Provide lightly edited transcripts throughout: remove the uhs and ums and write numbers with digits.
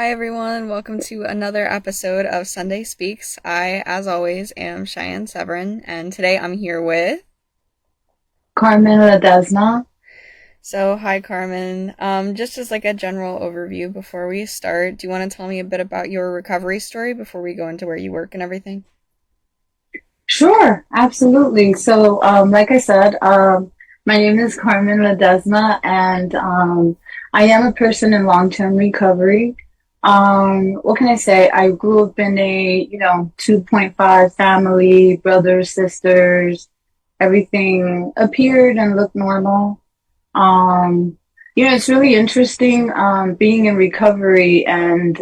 Hi everyone, welcome to another episode of Sunday Speaks. I, as always, am Cheyenne Severin, and today I'm here with. Carmen Ledesma. Hi Carmen. Just as like a general overview before we start, do you want to tell me a bit about your recovery story before we go into where you work and everything? Sure, absolutely. Like I said, my name is Carmen Ledesma, and I am a person in long-term recovery. What can I say? I grew up in a, 2.5 family, brothers, sisters, everything appeared and looked normal. Um, it's really interesting, being in recovery and,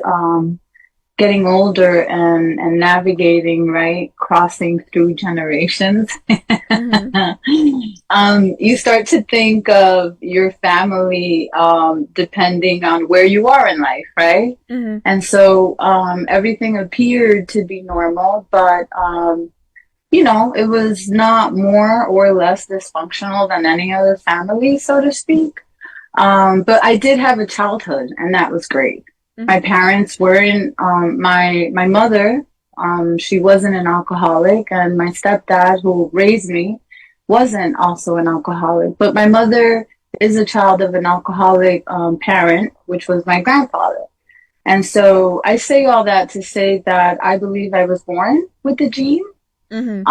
getting older and navigating, right? Crossing through generations. Mm-hmm. You start to think of your family, depending on where you are in life, right? Mm-hmm. And so, everything appeared to be normal, but, it was not more or less dysfunctional than any other family, so to speak. But I did have a childhood, and that was great. My Mm-hmm. parents weren't. My mother, she wasn't an alcoholic, and my stepdad, who raised me, wasn't also an alcoholic. But my mother is a child of an alcoholic parent, which was my grandfather. And so I say all that to say that I believe I was born with the gene. Mm-hmm.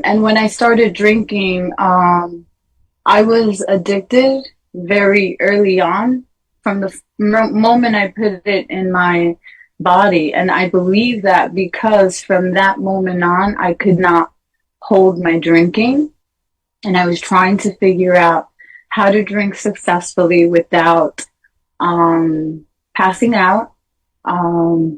And when I started drinking, I was addicted very early on from the moment I put it in my body. And I believe that because from that moment on, I could not hold my drinking. And I was trying to figure out how to drink successfully without um, passing out,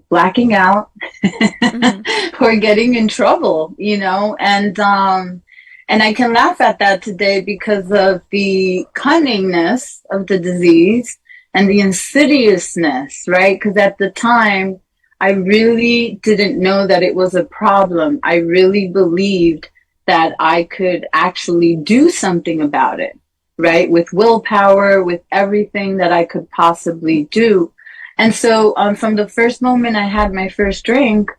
blacking out, Mm-hmm. or getting in trouble, and I can laugh at that today because of the cunningness of the disease and the insidiousness, right? Because at the time, I really didn't know that it was a problem. I really believed that I could actually do something about it, right? With willpower, with everything that I could possibly do. And so, from the first moment I had my drink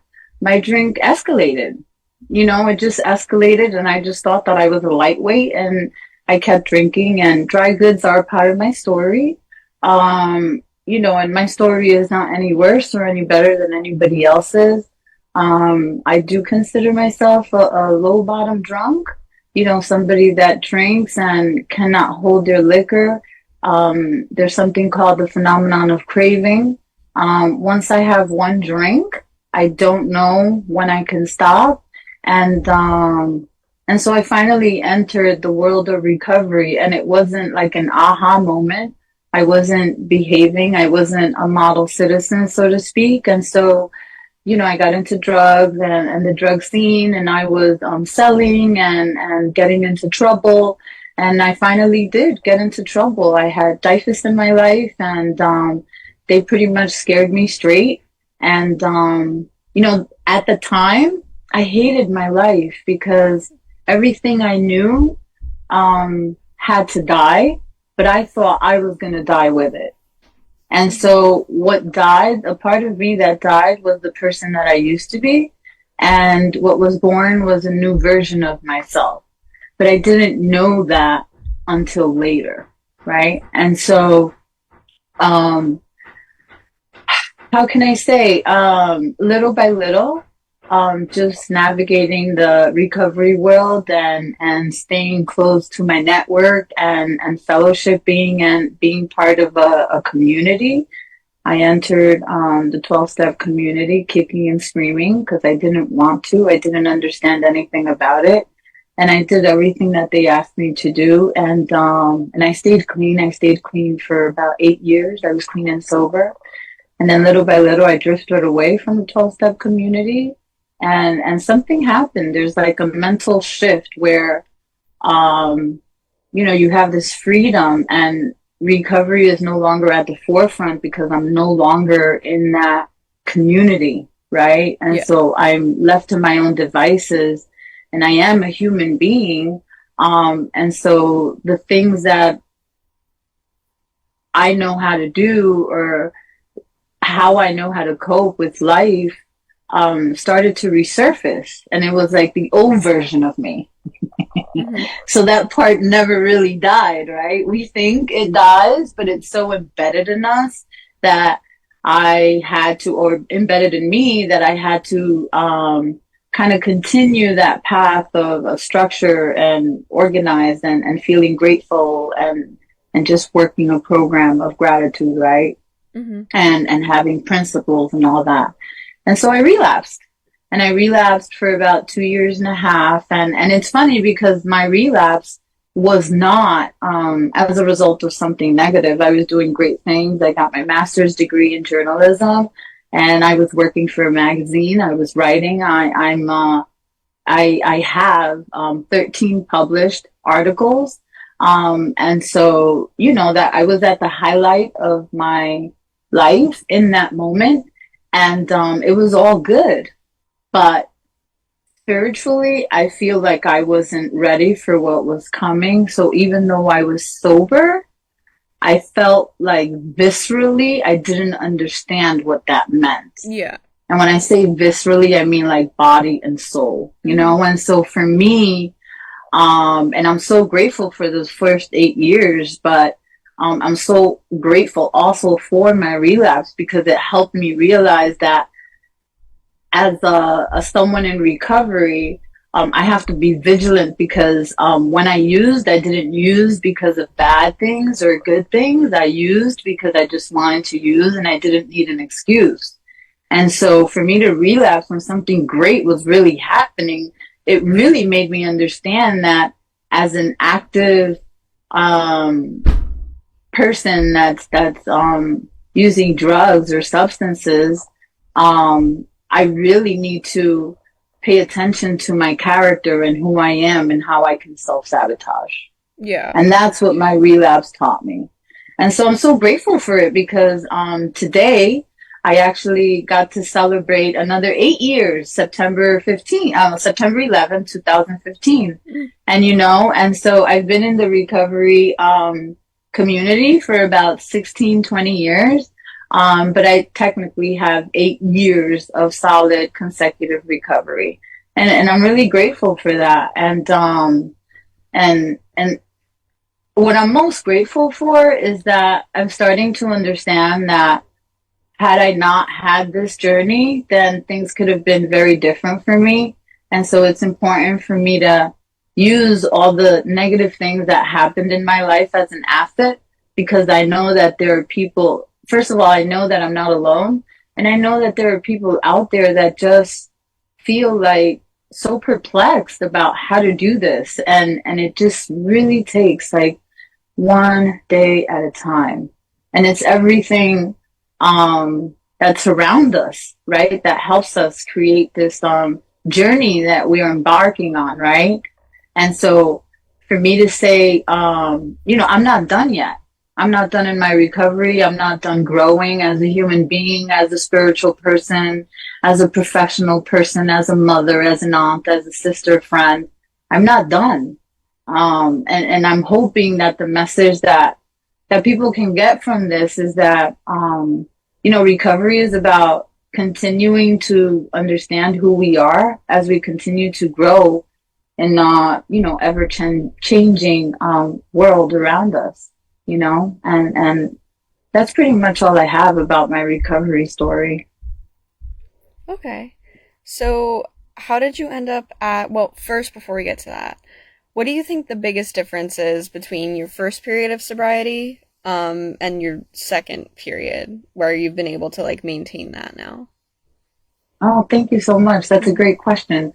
escalated. It just escalated, and I just thought that I was a lightweight, and I kept drinking. And dry goods are part of my story. And my story is not any worse or any better than anybody else's. I do consider myself a low bottom drunk, somebody that drinks and cannot hold their liquor. There's something called the phenomenon of craving. Once I have one drink, I don't know when I can stop. And so I finally entered the world of recovery, and it wasn't like an aha moment. I wasn't behaving. I wasn't a model citizen, so to speak. And so, I got into drugs and the drug scene, and I was selling and getting into trouble. And I finally did get into trouble. I had typhus in my life, and they pretty much scared me straight. And at the time, I hated my life because everything I knew had to die, but I thought I was going to die with it. And so what died, a part of me that died was the person that I used to be. And what was born was a new version of myself. But I didn't know that until later, right? And so, um, how can I say, little by little, just navigating the recovery world and staying close to my network and fellowshipping and being part of a community. I entered the 12-step community kicking and screaming because I didn't want to. I didn't understand anything about it. And I did everything that they asked me to do. And I stayed clean. I stayed clean for about 8 years. I was clean and sober. And then little by little, I drifted away from the 12-step community. And something happened. There's like a mental shift where, you have this freedom, and recovery is no longer at the forefront because I'm no longer in that community, right? And Yeah. so I'm left to my own devices, and I am a human being. And so the things that I know how to do or how I know how to cope with life started to resurface. And it was like the old version of me. Mm-hmm. So that part never really died, right? We think it dies, but it's so embedded in us that I had to, or embedded in me, that I had to kind of continue that path of structure and organized and feeling grateful and just working a program of gratitude, right? Mm-hmm. And having principles and all that. And so I relapsed. And I relapsed for about 2 years and a half. And it's funny because my relapse was not as a result of something negative. I was doing great things. I got my master's degree in journalism, and I was working for a magazine. I was writing. I have 13 published articles. And so, you know, that I was at the highlight of my life in that moment. And it was all good. But spiritually, I feel like I wasn't ready for what was coming. So even though I was sober, I felt like viscerally, I didn't understand what that meant. Yeah. And when I say viscerally, I mean like body and soul, you Mm-hmm. know? And so for me, and I'm so grateful for those first 8 years, but I'm so grateful also for my relapse because it helped me realize that as a someone in recovery, I have to be vigilant because when I used, I didn't use because of bad things or good things. I used because I just wanted to use and I didn't need an excuse. And so for me to relapse when something great was really happening, it really made me understand that as an active um, person that's using drugs or substances, I really need to pay attention to my character and who I am and how I can self-sabotage. Yeah. And that's what my relapse taught me. And so I'm so grateful for it because today I actually got to celebrate another 8 years, September 11th, 2015. And you know, and so I've been in the recovery community for about 16, 20 years. But I technically have 8 years of solid consecutive recovery. And I'm really grateful for that. And what I'm most grateful for is that I'm starting to understand that had I not had this journey, then things could have been very different for me. And so it's important for me to use all the negative things that happened in my life as an asset because I know that there are people, first of all, I know that I'm not alone. And I know that there are people out there that just feel like so perplexed about how to do this. And it just really takes like one day at a time. And it's everything that surround us, right? That helps us create this journey that we are embarking on, right? And so for me to say, you know, I'm not done yet. I'm not done in my recovery. I'm not done growing as a human being, as a spiritual person, as a professional person, as a mother, as an aunt, as a sister, friend. I'm not done. And I'm hoping that the message that people can get from this is that, you know, recovery is about continuing to understand who we are as we continue to grow in, you know, ever changing, world around us, you know, and that's pretty much all I have about my recovery story. Okay. So, how did you end up at, well, first, before we get to that, what do you think the biggest difference is between your first period of sobriety, and your second period where you've been able to like maintain that now? Oh, thank you so much. That's a great question.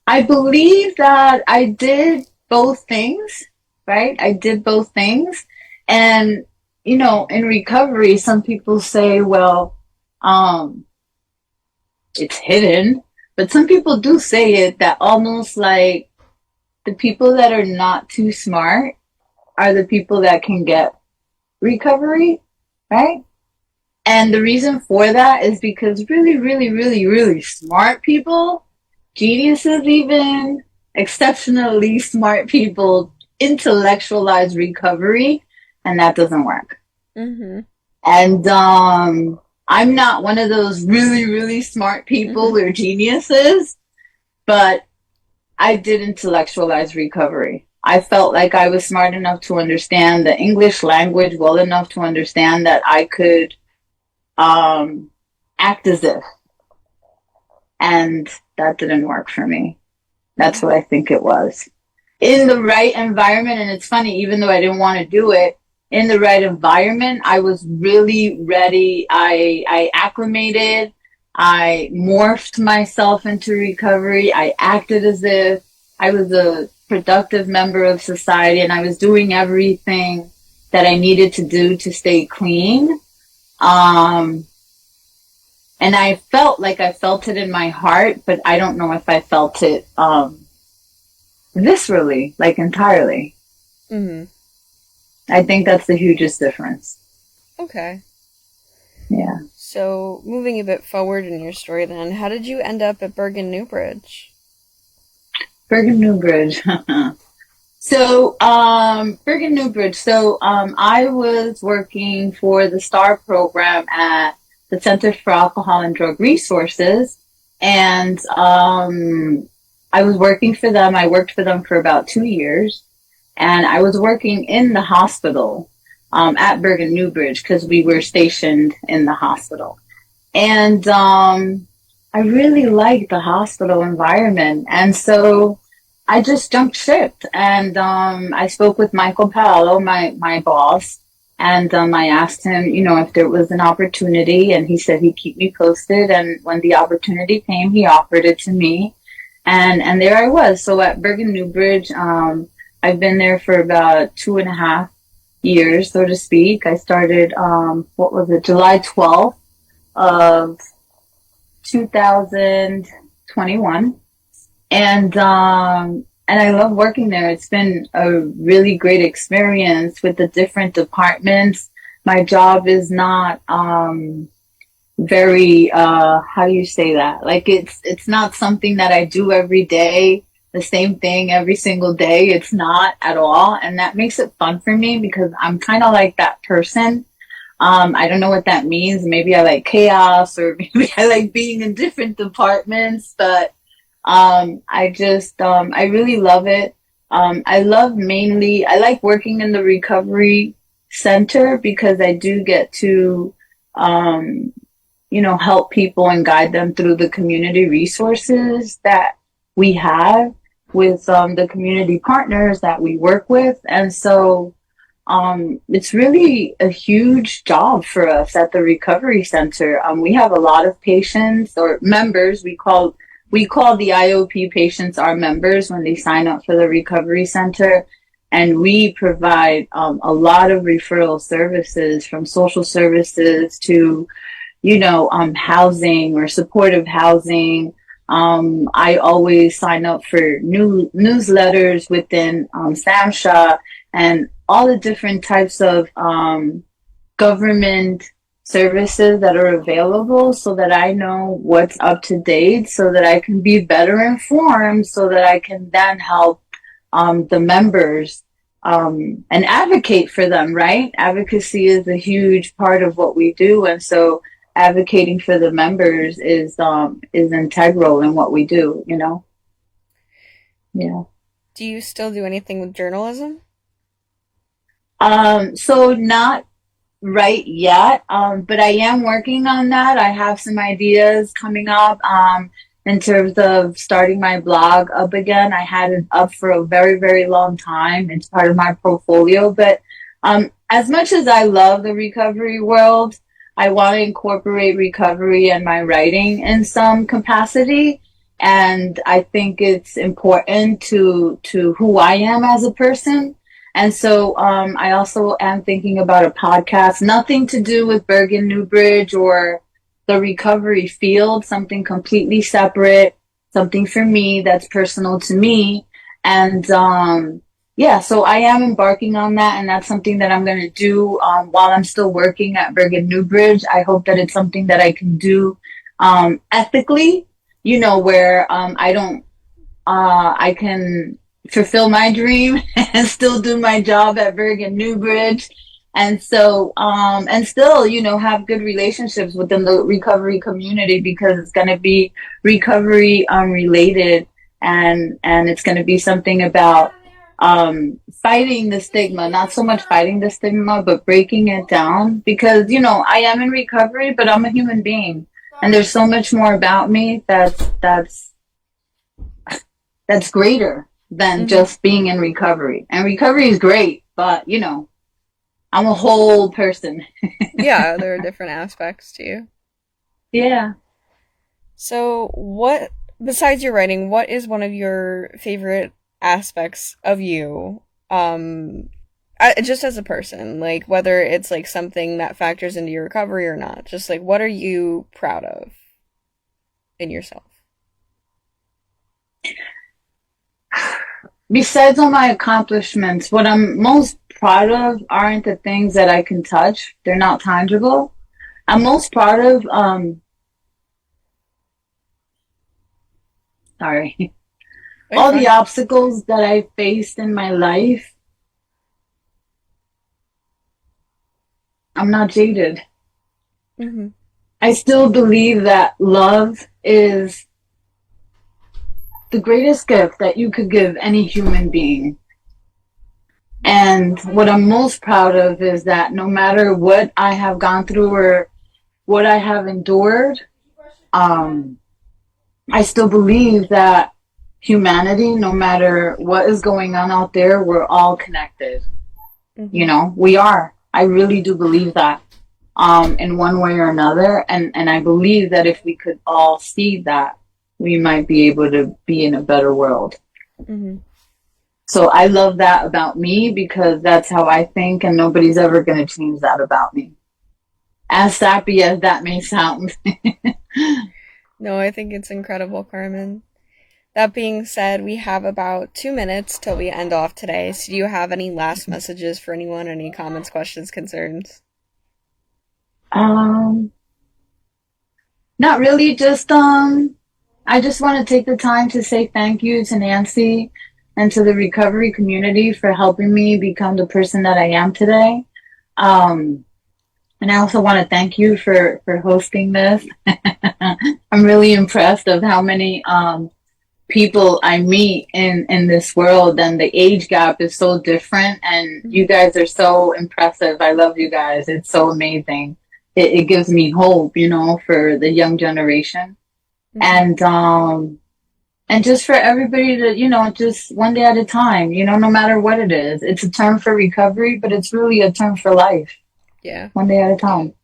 I believe that I did both things, right? I did both things. And, you know, in recovery, some people say, well, um, it's hidden, but some people do say it that almost like the people that are not too smart are the people that can get recovery, right? And the reason for that is because really, really, really, really smart people, geniuses even, exceptionally smart people intellectualize recovery, and that doesn't work. Mm-hmm. And I'm not one of those really, really smart Hmm. people or geniuses, but I did intellectualize recovery. I felt like I was smart enough to understand the English language well enough to understand that I could um, act as if, and that didn't work for me. That's what I think it was. In the right environment, and it's funny, even though I didn't want to do it, in the right environment, I was really ready. I acclimated. I morphed myself into recovery. I acted as if I was a productive member of society and I was doing everything that I needed to do to stay clean. Um, and I felt like I felt it in my heart, but I don't know if I felt it, viscerally, like entirely. Hmm. I think that's the hugest difference. Okay. Yeah. So, moving a bit forward in your story then, how did you end up at Bergen Newbridge? Bergen Newbridge. Bergen Newbridge. I was working for the STAR program at the Center for Alcohol and Drug Resources. And I was working for them. I worked for them for about 2 years. And I was working in the hospital at Bergen Newbridge because we were stationed in the hospital. And I really liked the hospital environment. And so I just jumped ship and I spoke with Michael Paolo, my boss, and I asked him, if there was an opportunity, and he said he'd keep me posted. And when the opportunity came, he offered it to me, and there I was. So at Bergen Newbridge, I've been there for about 2.5 years, so to speak. I started, what was it, July 12th of 2021. And I love working there. It's been a really great experience with the different departments. My job is not very how do you say that? Like it's not something that I do every day, the same thing every single day. It's not at all. And that makes it fun for me because I'm kind of like that person. I don't know what that means. Maybe I like chaos or maybe I like being in different departments, but I really love it. I like working in the recovery center because I do get to, um, help people and guide them through the community resources that we have with, the community partners that we work with. And so, it's really a huge job for us at the recovery center. We have a lot of patients or members. We call the IOP patients our members when they sign up for the recovery center. And we provide a lot of referral services from social services to, housing or supportive housing. I always sign up for new newsletters within SAMSHA and all the different types of government services that are available so that I know what's up to date, so that I can be better informed, so that I can then help the members and advocate for them, right? Advocacy is a huge part of what we do. And so advocating for the members is integral in what we do. Yeah. Do you still do anything with journalism? So not right yet, but I am working on that. I have some ideas coming up in terms of starting my blog up again. I had it up for a very, very long time. It's part of my portfolio. But as much as I love the recovery world, I want to incorporate recovery and my writing in some capacity. And I think it's important to who I am as a person. And so I also am thinking about a podcast, nothing to do with Bergen Newbridge or the recovery field, something completely separate, something for me that's personal to me. And yeah, so I am embarking on that, and that's something that I'm going to do while I'm still working at Bergen Newbridge. I hope that it's something that I can do ethically, where I don't I can fulfill my dream and still do my job at Bergen Newbridge. And so, and still, have good relationships within the recovery community because it's going to be recovery related, and it's going to be something about fighting the stigma, not so much fighting the stigma, but breaking it down because, I am in recovery, but I'm a human being. And there's so much more about me that's greater than Hmm. just being in recovery. And recovery is great, but I'm a whole person. Yeah, there are different aspects to you. Yeah. So, what, besides your writing, what is one of your favorite aspects of you? Just as a person, like whether it's like something that factors into your recovery or not. Just like what are you proud of in yourself? Besides all my accomplishments, what I'm most proud of aren't the things that I can touch. They're not tangible. I'm most proud of sorry, Oh, you're all the fine. obstacles that I faced in my life. I'm not jaded. Hmm. I still believe that love is the greatest gift that you could give any human being. And what I'm most proud of is that no matter what I have gone through or what I have endured, um, I still believe that humanity, no matter what is going on out there, we're all connected. Hmm. We are. I really do believe that, in one way or another. And I believe that if we could all see that, we might be able to be in a better world. Hmm. So I love that about me because that's how I think, and nobody's ever going to change that about me. As sappy as that may sound. No, I think it's incredible, Carmen. That being said, we have about 2 minutes till we end off today. So, do you have any last messages for anyone? Any comments, questions, concerns? um, Not really, just I just want to take the time to say thank you to Nancy and to the recovery community for helping me become the person that I am today. Um, and I also want to thank you for hosting this. I'm really impressed of how many people I meet in this world, and the age gap is so different, and you Hmm. guys are so impressive. I love you guys. It's so amazing. It gives me hope, for the young generation. Hmm. And just for everybody to, just one day at a time, no matter what it is. It's a term for recovery, but it's really a term for life. Yeah. One day at a time.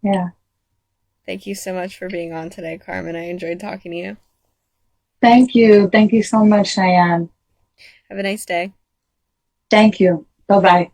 Yeah. Thank you so much for being on today, Carmen. I enjoyed talking to you. Thank you. Thank you so much, Cheyenne. Have a nice day. Thank you. Bye bye.